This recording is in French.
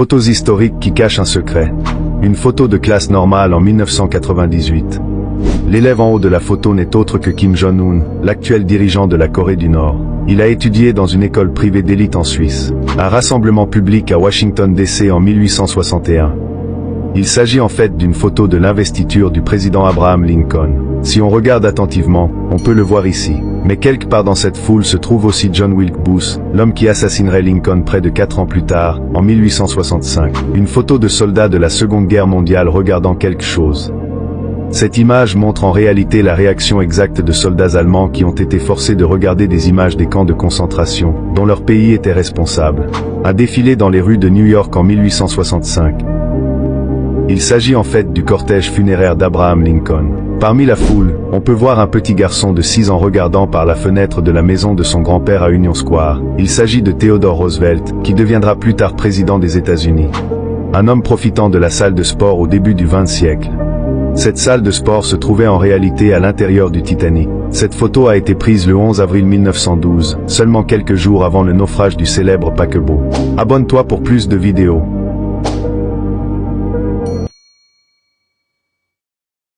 Photos historiques qui cachent un secret. Une photo de classe normale en 1998. L'élève en haut de la photo n'est autre que Kim Jong-un, l'actuel dirigeant de la Corée du Nord. Il a étudié dans une école privée d'élite en Suisse. Un rassemblement public à Washington DC en 1861. Il s'agit en fait d'une photo de l'investiture du président Abraham Lincoln. Si on regarde attentivement, on peut le voir ici. Mais quelque part dans cette foule se trouve aussi John Wilkes Booth, l'homme qui assassinerait Lincoln près de 4 ans plus tard, en 1865. Une photo de soldats de la Seconde Guerre mondiale regardant quelque chose. Cette image montre en réalité la réaction exacte de soldats allemands qui ont été forcés de regarder des images des camps de concentration, dont leur pays était responsable. Un défilé dans les rues de New York en 1865. Il s'agit en fait du cortège funéraire d'Abraham Lincoln. Parmi la foule, on peut voir un petit garçon de 6 ans regardant par la fenêtre de la maison de son grand-père à Union Square. Il s'agit de Theodore Roosevelt, qui deviendra plus tard président des États-Unis. Un homme profitant de la salle de sport au début du XX siècle. Cette salle de sport se trouvait en réalité à l'intérieur du Titanic. Cette photo a été prise le 11 avril 1912, seulement quelques jours avant le naufrage du célèbre paquebot. Abonne-toi pour plus de vidéos.